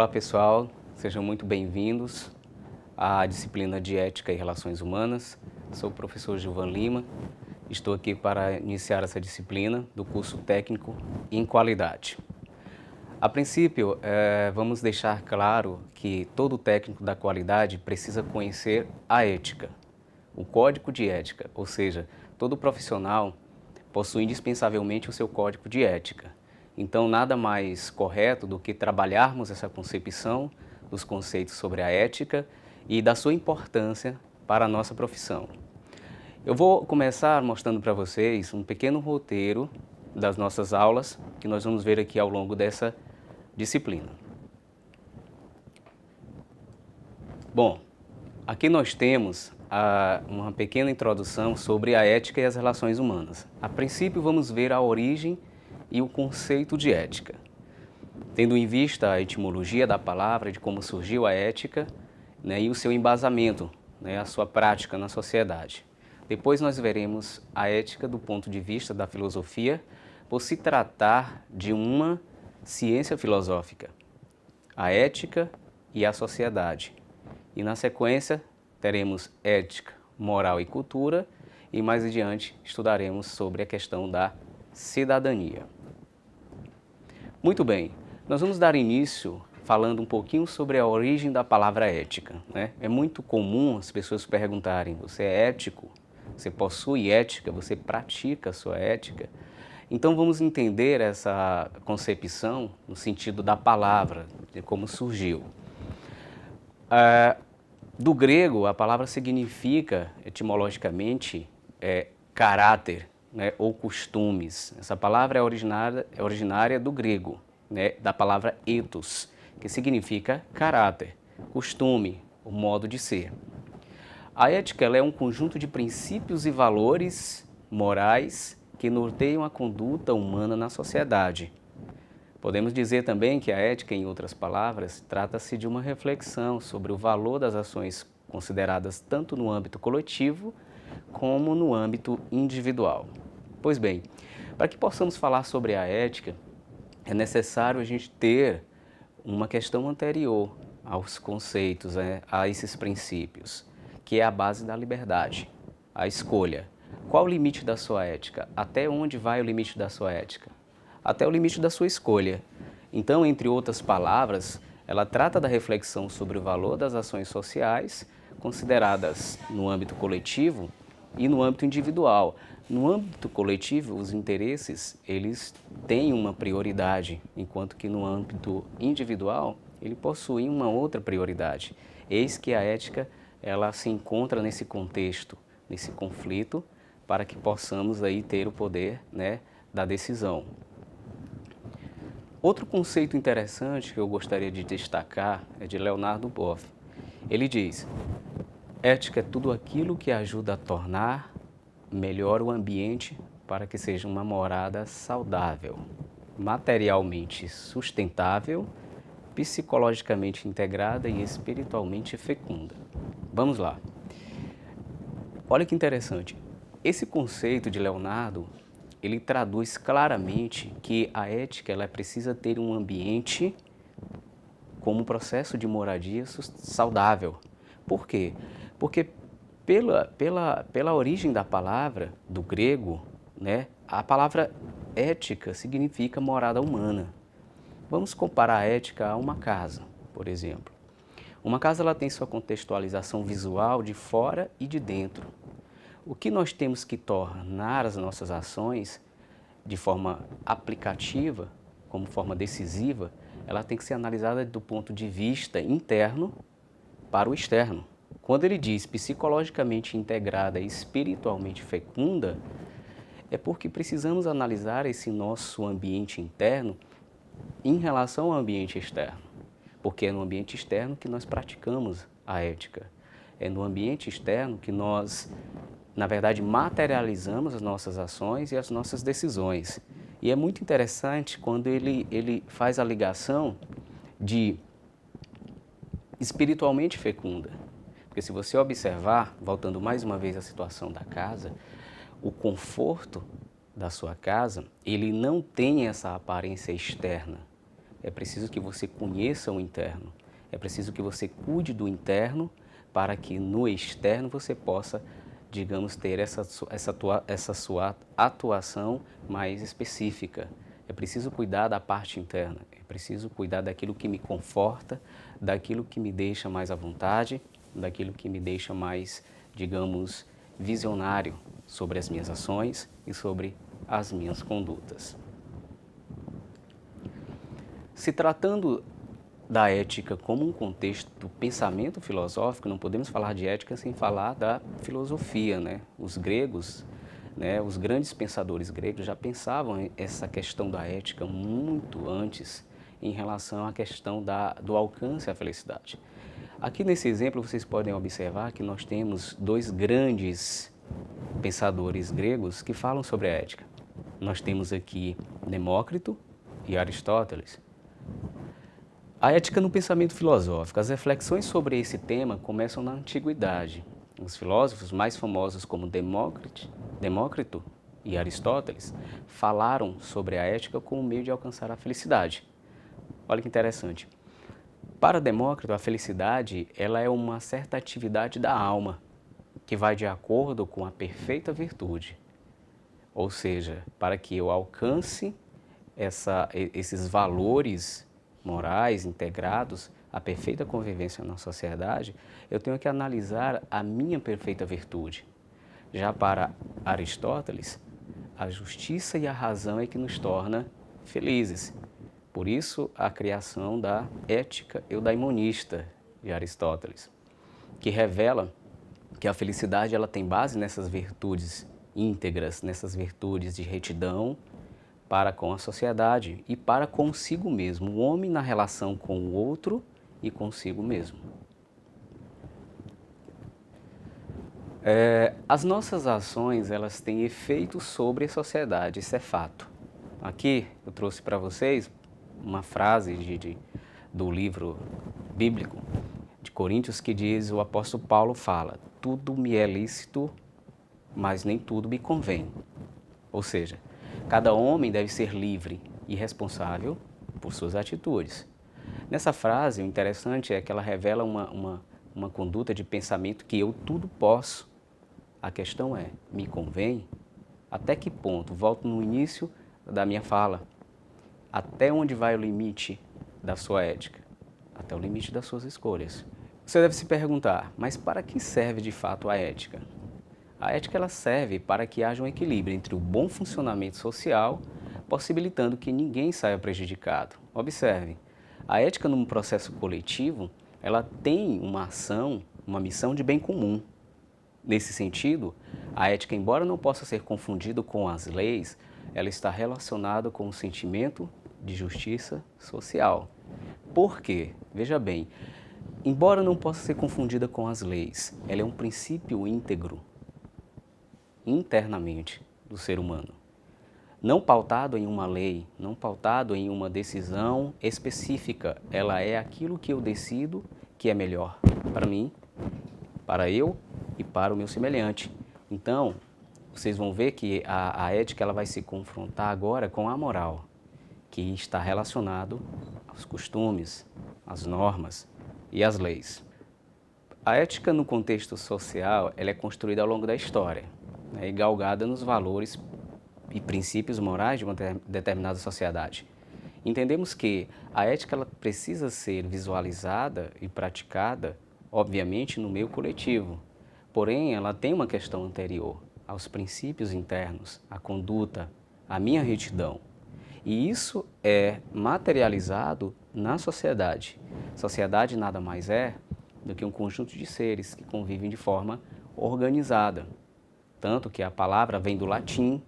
Olá pessoal, sejam muito bem-vindos à disciplina de Ética e Relações Humanas. Sou o professor Gilvan Lima, estou aqui para iniciar essa disciplina do curso técnico em qualidade. A princípio, vamos deixar claro que todo técnico da qualidade precisa conhecer a ética, o código de ética, ou seja, todo profissional possui indispensavelmente o seu código de ética. Então, nada mais correto do que trabalharmos essa concepção dos conceitos sobre a ética e da sua importância para a nossa profissão. Eu vou começar mostrando para vocês um pequeno roteiro das nossas aulas que nós vamos ver aqui ao longo dessa disciplina. Bom, aqui nós temos uma pequena introdução sobre a ética e as relações humanas. A princípio, vamos ver a origem e o conceito de ética, tendo em vista a etimologia da palavra, de como surgiu a ética, e o seu embasamento, a sua prática na sociedade. Depois nós veremos a ética do ponto de vista da filosofia, por se tratar de uma ciência filosófica, a ética e a sociedade. E na sequência teremos ética, moral e cultura, e mais adiante estudaremos sobre a questão da cidadania. Muito bem, nós vamos dar início falando um pouquinho sobre a origem da palavra ética. É muito comum as pessoas perguntarem: você é ético? Você possui ética? Você pratica a sua ética? Então vamos entender essa concepção no sentido da palavra, de como surgiu. Do grego, a palavra significa, etimologicamente, caráter, ou costumes. Essa palavra é originária do grego, da palavra ethos, que significa caráter, costume, o modo de ser. A ética ela é um conjunto de princípios e valores morais que norteiam a conduta humana na sociedade. Podemos dizer também que a ética, em outras palavras, trata-se de uma reflexão sobre o valor das ações consideradas tanto no âmbito coletivo como no âmbito individual. Pois bem, para que possamos falar sobre a ética, é necessário a gente ter uma questão anterior aos conceitos, a esses princípios, que é a base da liberdade, a escolha. Qual o limite da sua ética? Até onde vai o limite da sua ética? Até o limite da sua escolha. Então, entre outras palavras, ela trata da reflexão sobre o valor das ações sociais consideradas no âmbito coletivo e no âmbito individual. No âmbito coletivo, os interesses, eles têm uma prioridade, enquanto que no âmbito individual, ele possui uma outra prioridade. Eis que a ética, ela se encontra nesse contexto, nesse conflito, para que possamos aí ter o poder, da decisão. Outro conceito interessante que eu gostaria de destacar é de Leonardo Boff. Ele diz: ética é tudo aquilo que ajuda a tornar melhor o ambiente para que seja uma morada saudável, materialmente sustentável, psicologicamente integrada e espiritualmente fecunda. Vamos lá. Olha que interessante. Esse conceito de Leonardo, ele traduz claramente que a ética ela precisa ter um ambiente como processo de moradia saudável. Por quê? Porque pela origem da palavra, do grego, a palavra ética significa morada humana. Vamos comparar a ética a uma casa, por exemplo. Uma casa ela tem sua contextualização visual de fora e de dentro. O que nós temos que tornar as nossas ações de forma aplicativa, como forma decisiva, ela tem que ser analisada do ponto de vista interno para o externo. Quando ele diz psicologicamente integrada e espiritualmente fecunda, é porque precisamos analisar esse nosso ambiente interno em relação ao ambiente externo. Porque é no ambiente externo que nós praticamos a ética. É no ambiente externo que nós, na verdade, materializamos as nossas ações e as nossas decisões. E é muito interessante quando ele faz a ligação de espiritualmente fecunda. Porque se você observar, voltando mais uma vez à situação da casa, o conforto da sua casa, ele não tem essa aparência externa. é preciso que você conheça o interno. É preciso que você cuide do interno para que no externo você possa, digamos, ter essa sua atuação mais específica. É preciso cuidar da parte interna, é preciso cuidar daquilo que me conforta, daquilo que me deixa mais à vontade, daquilo que me deixa mais, digamos, visionário sobre as minhas ações e sobre as minhas condutas. Se tratando da ética como um contexto do pensamento filosófico, não podemos falar de ética sem falar da filosofia, né? Os gregos, né, os grandes pensadores gregos já pensavam essa questão da ética muito antes em relação à questão do alcance à felicidade. Aqui nesse exemplo vocês podem observar que nós temos dois grandes pensadores gregos que falam sobre a ética. Nós temos aqui Demócrito e Aristóteles. A ética no pensamento filosófico. As reflexões sobre esse tema começam na antiguidade. Os filósofos mais famosos como Demócrito e Aristóteles falaram sobre a ética como meio de alcançar a felicidade. Olha que interessante. Para Demócrito, a felicidade ela é uma certa atividade da alma que vai de acordo com a perfeita virtude. Ou seja, para que eu alcance esses valores morais integrados à perfeita convivência na sociedade, eu tenho que analisar a minha perfeita virtude. Já para Aristóteles, a justiça e a razão é que nos torna felizes. Por isso, a criação da ética eudaimonista de Aristóteles, que revela que a felicidade ela tem base nessas virtudes íntegras, nessas virtudes de retidão para com a sociedade e para consigo mesmo, o homem na relação com o outro e consigo mesmo. As nossas ações elas têm efeito sobre a sociedade, isso é fato. Aqui eu trouxe para vocês uma frase do livro bíblico de Coríntios que diz, o apóstolo Paulo fala, tudo me é lícito, mas nem tudo me convém. Ou seja, cada homem deve ser livre e responsável por suas atitudes. Nessa frase, o interessante é que ela revela uma conduta de pensamento que eu tudo posso. A questão é, me convém? Até que ponto? Volto no início da minha fala. Até onde vai o limite da sua ética? Até o limite das suas escolhas. Você deve se perguntar, mas para que serve de fato a ética? A ética ela serve para que haja um equilíbrio entre o bom funcionamento social, possibilitando que ninguém saia prejudicado. Observe, a ética num processo coletivo, ela tem uma ação, uma missão de bem comum. Nesse sentido, a ética, embora não possa ser confundida com as leis, ela está relacionada com o sentimento de justiça social. Por quê? Veja bem, embora não possa ser confundida com as leis, ela é um princípio íntegro, internamente, do ser humano. Não pautado em uma lei, não pautado em uma decisão específica, ela é aquilo que eu decido que é melhor para mim, para eu e para o meu semelhante. Então, vocês vão ver que a ética ela vai se confrontar agora com a moral, que está relacionado aos costumes, às normas e às leis. A ética no contexto social ela é construída ao longo da história, né, e galgada nos valores e princípios morais de uma determinada sociedade. Entendemos que a ética ela precisa ser visualizada e praticada, obviamente, no meio coletivo. Porém, ela tem uma questão anterior aos princípios internos, à conduta, à minha retidão. E isso é materializado na sociedade. Sociedade nada mais é do que um conjunto de seres que convivem de forma organizada. Tanto que a palavra vem do latim,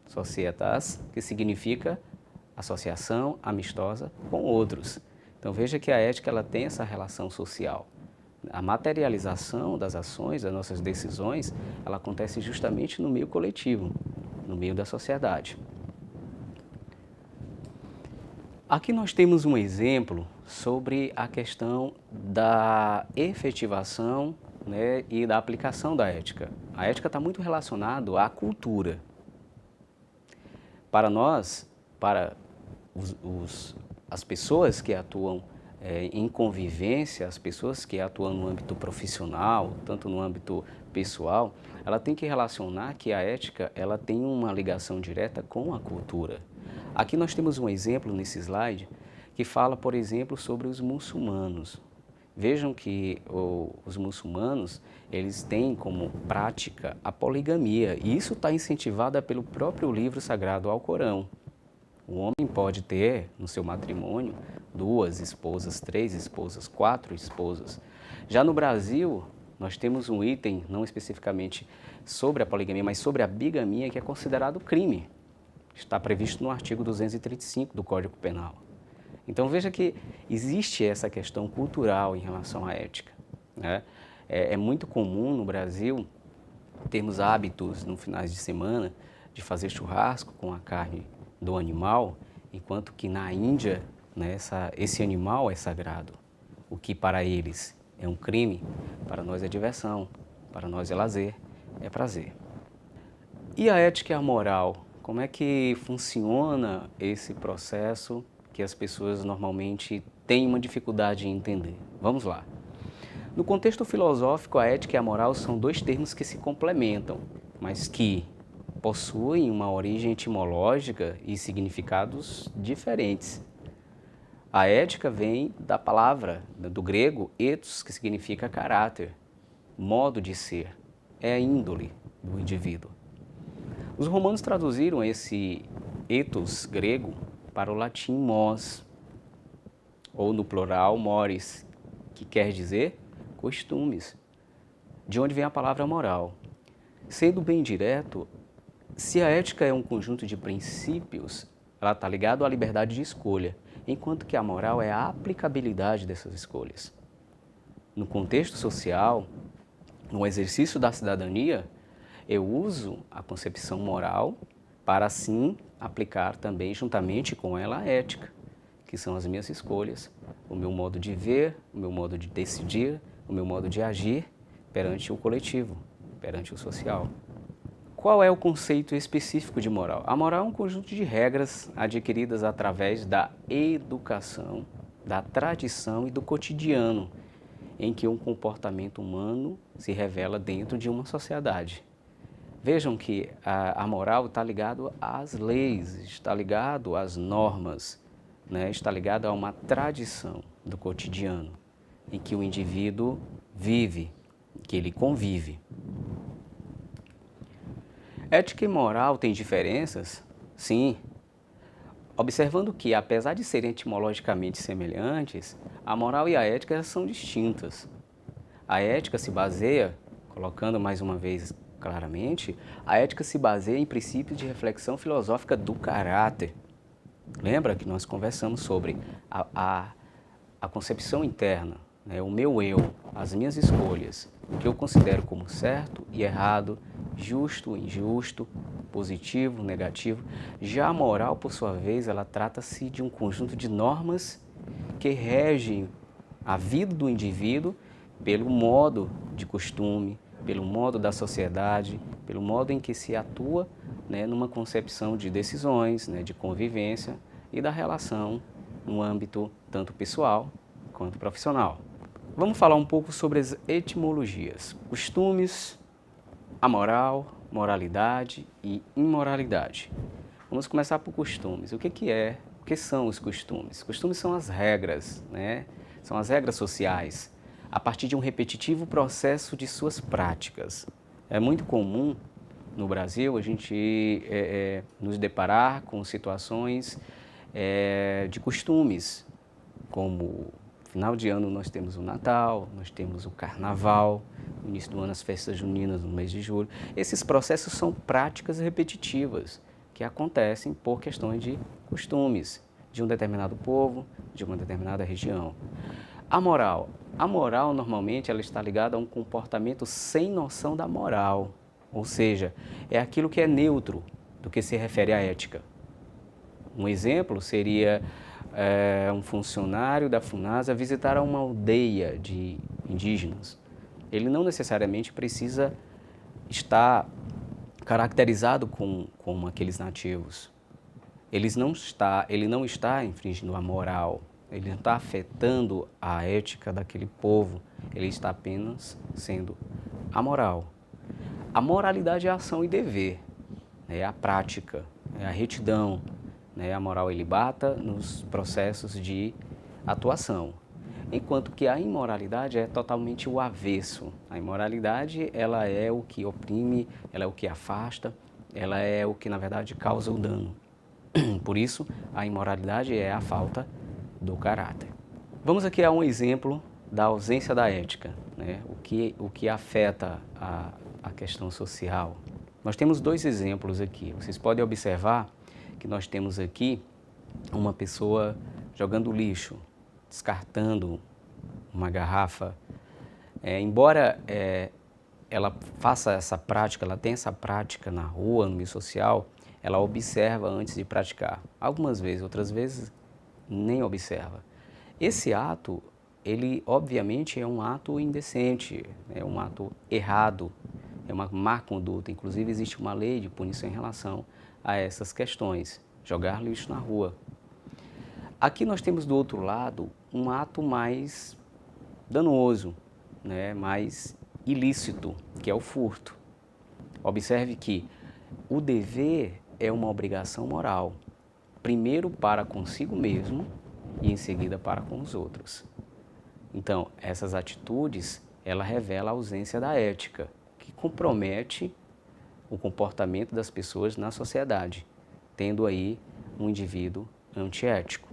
societas, que significa associação amistosa com outros. Então veja que a ética ela tem essa relação social. A materialização das ações, das nossas decisões, ela acontece justamente no meio coletivo, no meio da sociedade. Aqui nós temos um exemplo sobre a questão da efetivação, né, e da aplicação da ética. A ética está muito relacionada à cultura. Para nós, para os as pessoas que atuam em convivência, as pessoas que atuam no âmbito profissional, tanto no âmbito pessoal, ela tem que relacionar que a ética ela tem uma ligação direta com a cultura. Aqui nós temos um exemplo nesse slide que fala, por exemplo, sobre os muçulmanos. Vejam que os muçulmanos, eles têm como prática a poligamia, e isso está incentivado pelo próprio livro sagrado Alcorão. O homem pode ter no seu matrimônio 2 esposas, 3 esposas, 4 esposas. Já no Brasil, nós temos um item, não especificamente sobre a poligamia, mas sobre a bigamia, que é considerado crime. Está previsto no artigo 235 do Código Penal. Então veja que existe essa questão cultural em relação à ética, né? É muito comum no Brasil termos hábitos no finais de semana de fazer churrasco com a carne do animal, enquanto que na Índia, né, esse animal é sagrado. O que para eles é um crime, para nós é diversão, para nós é lazer, é prazer. E a ética e a moral? Como é que funciona esse processo que as pessoas normalmente têm uma dificuldade em entender? Vamos lá. No contexto filosófico, a ética e a moral são 2 termos que se complementam, mas que possuem uma origem etimológica e significados diferentes. A ética vem da palavra, do grego, ethos, que significa caráter, modo de ser, é a índole do indivíduo. Os romanos traduziram esse ethos grego para o latim mos, ou no plural mores, que quer dizer costumes, de onde vem a palavra moral. Sendo bem direto, se a ética é um conjunto de princípios, ela está ligada à liberdade de escolha, enquanto que a moral é a aplicabilidade dessas escolhas. No contexto social, no exercício da cidadania, eu uso a concepção moral para, assim, aplicar também, juntamente com ela, a ética, que são as minhas escolhas, o meu modo de ver, o meu modo de decidir, o meu modo de agir perante o coletivo, perante o social. Qual é o conceito específico de moral? A moral é um conjunto de regras adquiridas através da educação, da tradição e do cotidiano, em que um comportamento humano se revela dentro de uma sociedade. Vejam que a moral está ligado às leis, está ligado às normas, né? Está ligado a uma tradição do cotidiano, em que o indivíduo vive, que ele convive. Ética e moral têm diferenças? Sim. Observando que, apesar de serem etimologicamente semelhantes, a moral e a ética são distintas. A ética se baseia, colocando mais uma vez claramente, a ética se baseia em princípios de reflexão filosófica do caráter. Lembra que nós conversamos sobre a concepção interna, né? O meu eu, as minhas escolhas, o que eu considero como certo e errado, justo, injusto, positivo, negativo. Já a moral, por sua vez, ela trata-se de um conjunto de normas que regem a vida do indivíduo pelo modo de costume, pelo modo da sociedade, pelo modo em que se atua, né, numa concepção de decisões, né, de convivência e da relação no âmbito tanto pessoal quanto profissional. Vamos falar um pouco sobre as etimologias, costumes, a moral, moralidade e imoralidade. Vamos começar por costumes. O que são os costumes? Costumes são as regras, né? São as regras sociais, a partir de um repetitivo processo de suas práticas. É muito comum no Brasil a gente nos deparar com situações de costumes, como final de ano nós temos o Natal, nós temos o Carnaval, no início do ano as festas juninas no mês de julho. Esses processos são práticas repetitivas que acontecem por questões de costumes de um determinado povo, de uma determinada região. A moral normalmente ela está ligada a um comportamento sem noção da moral, ou seja, é aquilo que é neutro do que se refere à ética. Um exemplo seria um funcionário da FUNASA visitar uma aldeia de indígenas. Ele não necessariamente precisa estar caracterizado como aqueles nativos. ele não está infringindo a moral, ele não está afetando a ética daquele povo, ele está apenas sendo amoral. A moralidade é a ação e dever, é a prática, é a retidão, né? A moral ilibata nos processos de atuação. Enquanto que a imoralidade é totalmente o avesso. A imoralidade, ela é o que oprime, ela é o que afasta, ela é o que, na verdade, causa o dano. Por isso, a imoralidade é a falta do caráter. Vamos aqui a um exemplo da ausência da ética, né? O que afeta a questão social. Nós temos dois exemplos aqui. Vocês podem observar que nós temos aqui uma pessoa jogando lixo, descartando uma garrafa. Embora ela faça essa prática, ela tenha essa prática na rua, no meio social, ela observa antes de praticar. Algumas vezes, outras vezes nem observa. Esse ato, ele obviamente é um ato indecente, é um ato errado, é uma má conduta. Inclusive existe uma lei de punição em relação a essas questões, jogar lixo na rua. Aqui nós temos do outro lado um ato mais danoso, né, mais ilícito, que é o furto. Observe que o dever é uma obrigação moral, primeiro para consigo mesmo e em seguida para com os outros. Então, essas atitudes, ela revela a ausência da ética, que compromete o comportamento das pessoas na sociedade, tendo aí um indivíduo antiético.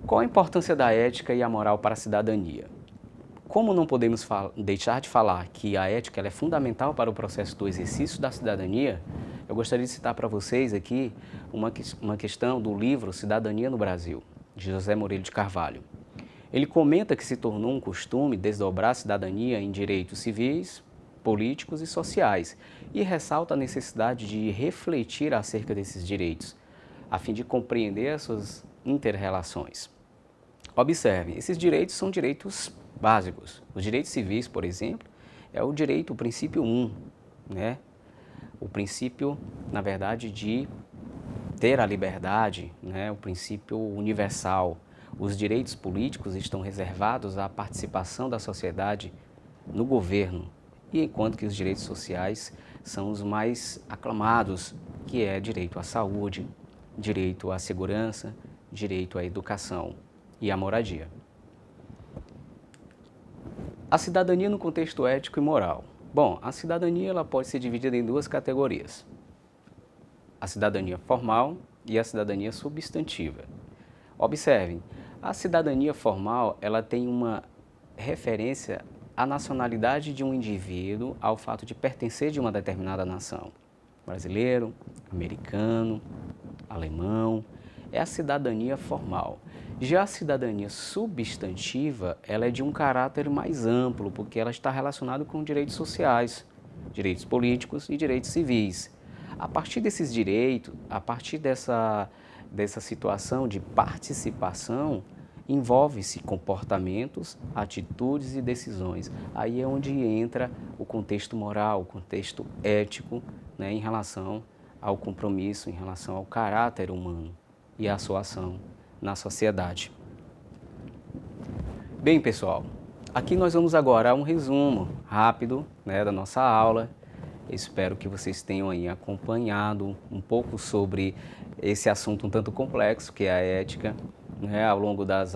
Qual a importância da ética e a moral para a cidadania? Como não podemos deixar de falar que a ética ela é fundamental para o processo do exercício da cidadania, eu gostaria de citar para vocês aqui uma questão do livro Cidadania no Brasil, de José Moreira de Carvalho. Ele comenta que se tornou um costume desdobrar a cidadania em direitos civis, políticos e sociais, e ressalta a necessidade de refletir acerca desses direitos, a fim de compreender as suas inter-relações. Observe, esses direitos são direitos básicos. Os direitos civis, por exemplo, é o direito, o princípio 1, né? O princípio, na verdade, de ter a liberdade, né? O princípio universal. Os direitos políticos estão reservados à participação da sociedade no governo, e enquanto que os direitos sociais são os mais aclamados, que é direito à saúde, direito à segurança, direito à educação e à moradia. A cidadania no contexto ético e moral. Bom, a cidadania ela pode ser dividida em duas categorias. A cidadania formal e a cidadania substantiva. Observem, a cidadania formal ela tem uma referência à nacionalidade de um indivíduo, ao fato de pertencer de uma determinada nação. Brasileiro, americano, alemão, é a cidadania formal. Já a cidadania substantiva, ela é de um caráter mais amplo, porque ela está relacionada com direitos sociais, direitos políticos e direitos civis. A partir desses direitos, a partir dessa situação de participação, envolve-se comportamentos, atitudes e decisões. Aí é onde entra o contexto moral, o contexto ético, né, em relação ao compromisso, em relação ao caráter humano e à sua ação na sociedade. Bem, pessoal, aqui nós vamos agora a um resumo rápido, né, da nossa aula. Espero que vocês tenham aí acompanhado um pouco sobre esse assunto um tanto complexo, que é a ética. Né? Ao longo das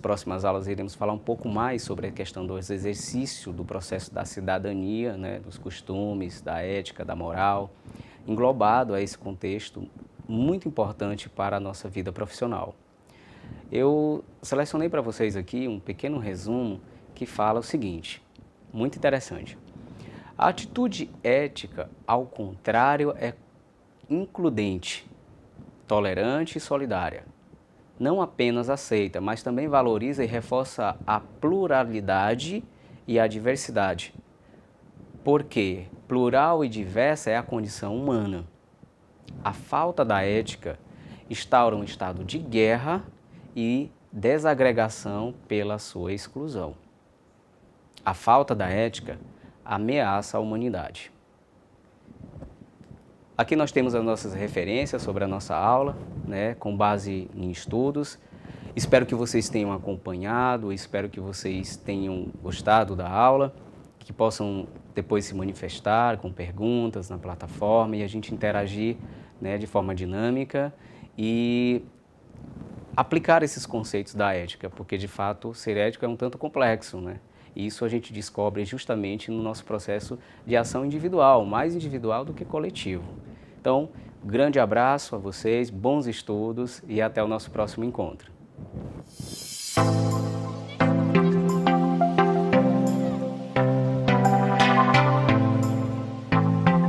próximas aulas, iremos falar um pouco mais sobre a questão do exercício do processo da cidadania, né, dos costumes, da ética, da moral, englobado a esse contexto muito importante para a nossa vida profissional. Eu selecionei para vocês aqui um pequeno resumo que fala o seguinte, muito interessante. A atitude ética, ao contrário, é includente, tolerante e solidária. Não apenas aceita, mas também valoriza e reforça a pluralidade e a diversidade. Porque plural e diversa é a condição humana. A falta da ética instaura um estado de guerra e desagregação pela sua exclusão. A falta da ética ameaça a humanidade. Aqui nós temos as nossas referências sobre a nossa aula, né, com base em estudos. Espero que vocês tenham acompanhado, espero que vocês tenham gostado da aula, que possam depois se manifestar com perguntas na plataforma e a gente interagir, né, de forma dinâmica e aplicar esses conceitos da ética, porque de fato ser ético é um tanto complexo, né? E isso a gente descobre justamente no nosso processo de ação individual, mais individual do que coletivo. Então, grande abraço a vocês, bons estudos e até o nosso próximo encontro.